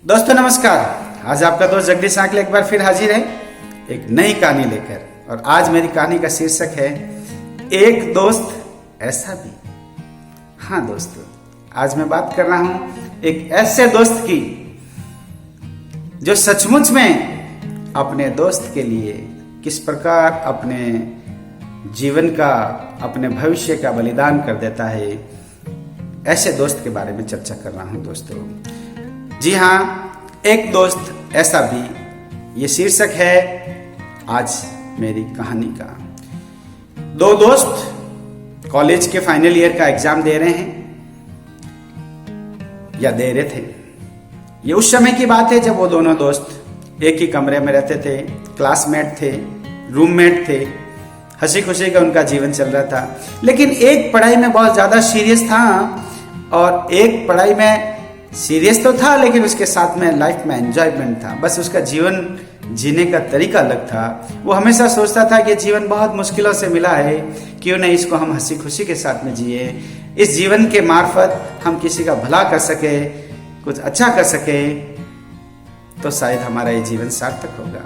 दोस्तों नमस्कार। आज आपका दोस्त जगदीश आंकले एक बार फिर हाजिर है एक नई कहानी लेकर। और आज मेरी कहानी का शीर्षक है एक दोस्त ऐसा भी। हाँ दोस्तों, आज मैं बात कर रहा हूं एक ऐसे दोस्त की जो सचमुच में अपने दोस्त के लिए किस प्रकार अपने जीवन का, अपने भविष्य का बलिदान कर देता है। ऐसे दोस्त के बारे में चर्चा कर रहा हूं दोस्तों। जी हाँ, एक दोस्त ऐसा भी, ये शीर्षक है आज मेरी कहानी का। दो दोस्त कॉलेज के फाइनल ईयर का एग्जाम दे रहे हैं या दे रहे थे। ये उस समय की बात है जब वो दोनों दोस्त एक ही कमरे में रहते थे, क्लासमेट थे, रूममेट थे, हंसी खुशी का उनका जीवन चल रहा था। लेकिन एक पढ़ाई में बहुत ज्यादा सीरियस था और एक पढ़ाई में सीरियस तो था लेकिन उसके साथ में लाइफ में एंजॉयमेंट था। बस उसका जीवन जीने का तरीका अलग था। वो हमेशा सोचता था कि जीवन बहुत मुश्किलों से मिला है, क्यों नहीं इसको हम हंसी खुशी के साथ में जिए। इस जीवन के मार्फत हम किसी का भला कर सके, कुछ अच्छा कर सके, तो शायद हमारा ये जीवन सार्थक होगा।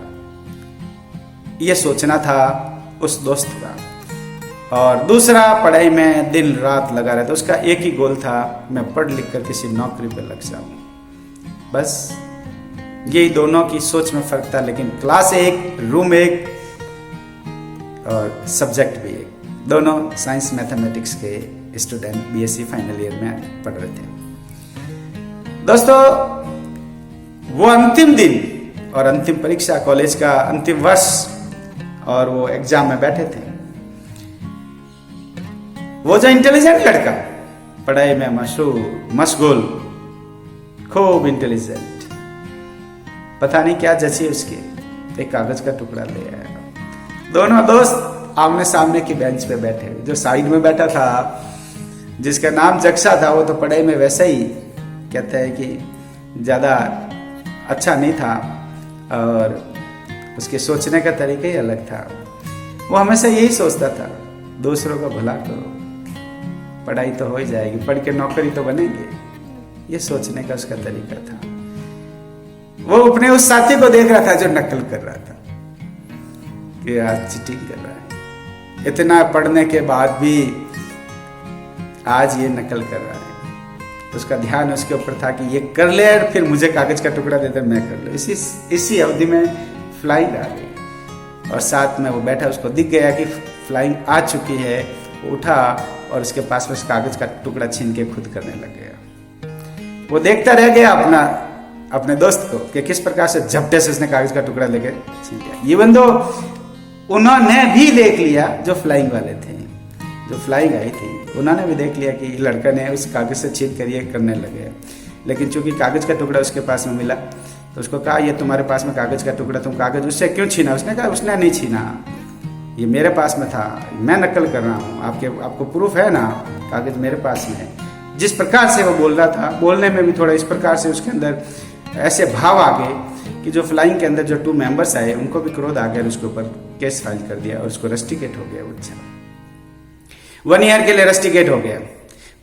ये सोचना था उस दोस्त का। और दूसरा पढ़ाई में दिन रात लगा रहता। उसका एक ही गोल था, मैं पढ़ लिख कर किसी नौकरी पे लग जाऊं। बस यही दोनों की सोच में फर्क था। लेकिन क्लास एक, रूम एक और सब्जेक्ट भी एक। दोनों साइंस मैथमेटिक्स के स्टूडेंट बीएससी फाइनल ईयर में पढ़ रहे थे। दोस्तों, वो अंतिम दिन और अंतिम परीक्षा, कॉलेज का अंतिम वर्ष, और वो एग्जाम में बैठे थे। वो जो इंटेलिजेंट लड़का, पढ़ाई में मशगूल, खूब इंटेलिजेंट, पता नहीं क्या जची उसके, एक कागज का टुकड़ा ले आया। दोनों दोस्त आमने सामने की बेंच पे बैठे। जो साइड में बैठा था, जिसका नाम जक्षा था, वो तो पढ़ाई में वैसे ही कहते हैं कि ज्यादा अच्छा नहीं था और उसके सोचने का तरीका ही अलग था। वो हमेशा यही सोचता था, दूसरों का भला करो, पढ़ाई तो हो ही जाएगी, पढ़ के नौकरी तो बनेंगे। ये सोचने का उसका तरीका था। वो अपने उस साथी को देख रहा था जो नकल कर रहा था कि आज चीटिंग कर रहा है। इतना पढ़ने के बाद भी आज ये नकल कर रहा है। तो उसका ध्यान उसके ऊपर था कि ये कर ले और फिर मुझे कागज का टुकड़ा दे दे, मैं कर लूं। इसी अवधि में फ्लाइंग आ गई और साथ में वो बैठा। उसको दिख गया कि फ्लाइंग आ चुकी है। वो उठा और उसके पास में कागज का टुकड़ा छीन के खुद करने लग गया। वो देखता रह गया अपने दोस्त को कि किस प्रकार से झपटे से उसने कागज का टुकड़ा लेके छीन लिया। इवन दो उन्होंने भी देख लिया, जो फ्लाइंग वाले थे, जो फ्लाइंग आई थी, उन्होंने भी देख लिया कि लड़का ने उस कागज से छीन कर ये करने लगे। लेकिन चूंकि कागज का टुकड़ा उसके पास में मिला तो उसको कहा, ये तुम्हारे पास में कागज का टुकड़ा, तुम कागज उससे क्यों छीना? उसने कहा, उसने नहीं छीना, ये मेरे पास में था, मैं नकल कर रहा हूँ। आपको प्रूफ है ना, कागज मेरे पास में है। जिस प्रकार से वो बोल रहा था, बोलने में भी थोड़ा इस प्रकार से उसके अंदर ऐसे भाव आ गए कि जो फ्लाइंग के अंदर जो 2 मेंबर्स आए उनको भी क्रोध आ गया और उसके ऊपर केस फाइल कर दिया और उसको रस्टिकेट हो गया। अच्छा, 1 ईयर के लिए रस्टिकेट हो गया।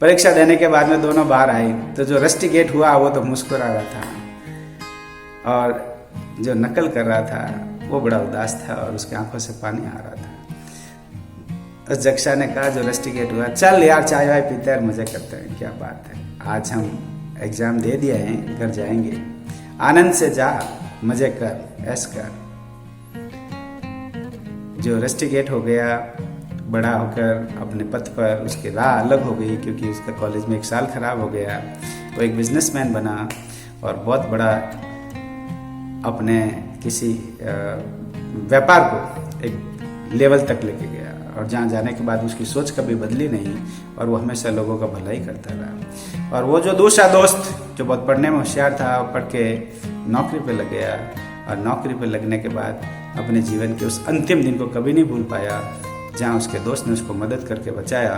परीक्षा देने के बाद में दोनों बाहर आए तो जो रस्टिकेट हुआ वो तो मुस्कुरा रहा था और जो नकल कर रहा था वो बड़ा उदास था और उसकी आंखों से पानी आ रहा था। उस जक्षा ने कहा, जो रस्टिकेट हुआ, चल यार चाय वाय पीते हैं, मजे करते हैं। क्या बात है, आज हम एग्जाम दे दिए हैं, घर जाएंगे, आनंद से जा, मजे कर, ऐश कर। जो रस्टिकेट हो गया, बड़ा होकर अपने पथ पर उसकी राह अलग हो गई, क्योंकि उसका कॉलेज में 1 साल खराब हो गया। वो एक बिजनेसमैन बना और बहुत बड़ा अपने किसी व्यापार को एक लेवल तक लेके गया और जहाँ जाने के बाद उसकी सोच कभी बदली नहीं और वो हमेशा लोगों का भला ही करता रहा। और वो जो दूसरा दोस्त जो बहुत पढ़ने में होशियार था, वो पढ़ के नौकरी पे लग गया और नौकरी पे लगने के बाद अपने जीवन के उस अंतिम दिन को कभी नहीं भूल पाया, जहाँ उसके दोस्त ने उसको मदद करके बचाया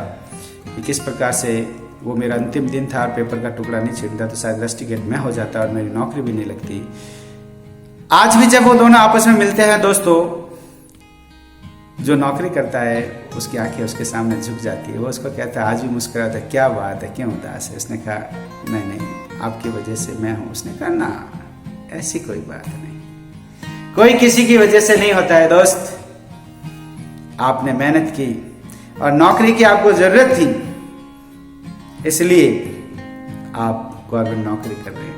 कि किस प्रकार से वो मेरा अंतिम दिन था और पेपर का टुकड़ा नहीं छीनता तो शायद रस्टिकेट मैं हो जाता और मेरी नौकरी भी नहीं लगती। आज भी जब वो दोनों आपस में मिलते हैं दोस्तों, जो नौकरी करता है उसकी आंखें उसके सामने झुक जाती है। वो उसको कहता है, आज भी मुस्कुराता है, क्या बात है, क्यों उदास है? उसने कहा, नहीं आपकी वजह से मैं हूँ। उसने कहा, ना ऐसी कोई बात नहीं, कोई किसी की वजह से नहीं होता है दोस्त। आपने मेहनत की और नौकरी की आपको जरूरत थी, इसलिए आप गवर्नमेंट नौकरी कर रहे हैं।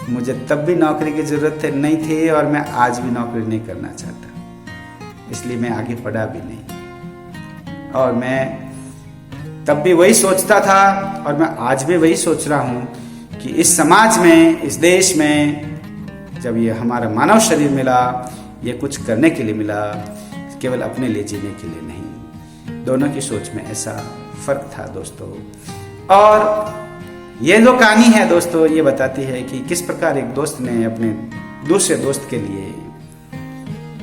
मुझे तब भी नौकरी की जरूरत नहीं थी और मैं आज भी नौकरी नहीं करना चाहता, इसलिए मैं आगे पढ़ा भी नहीं। और मैं तब भी वही सोचता था और मैं आज भी वही सोच रहा हूँ कि इस समाज में, इस देश में जब ये हमारा मानव शरीर मिला, ये कुछ करने के लिए मिला, केवल अपने लिए जीने के लिए नहीं। दोनों की सोच में ऐसा फर्क था दोस्तों। और ये जो कहानी है दोस्तों, ये बताती है कि किस प्रकार एक दोस्त ने अपने दूसरे दोस्त के लिए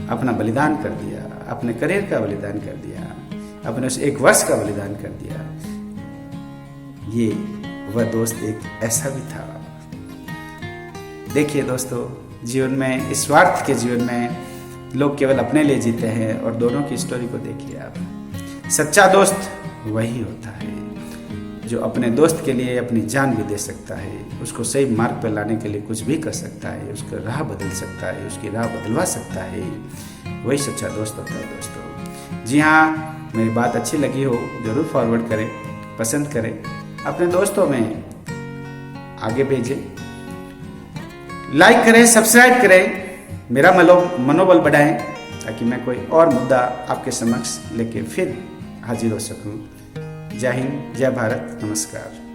अपना बलिदान कर दिया, अपने करियर का बलिदान कर दिया, अपने उस 1 वर्ष का बलिदान कर दिया। ये वह दोस्त एक ऐसा भी था। देखिए दोस्तों, जीवन में, इस स्वार्थ के जीवन में लोग केवल अपने लिए जीते हैं। और दोनों की स्टोरी को देखिए आप, सच्चा दोस्त वही होता है जो अपने दोस्त के लिए अपनी जान भी दे सकता है, उसको सही मार्ग पर लाने के लिए कुछ भी कर सकता है, उसका राह बदल सकता है, उसकी राह बदलवा सकता है। वही सच्चा दोस्त होता है दोस्तों। जी हाँ, मेरी बात अच्छी लगी हो जरूर फॉरवर्ड करें, पसंद करें, अपने दोस्तों में आगे भेजें, लाइक करें, सब्सक्राइब करें, मेरा मनोबल बढ़ाएं, ताकि मैं कोई और मुद्दा आपके समक्ष लेके फिर हाजिर हो सकूं। जय हिंद, जय भारत, नमस्कार।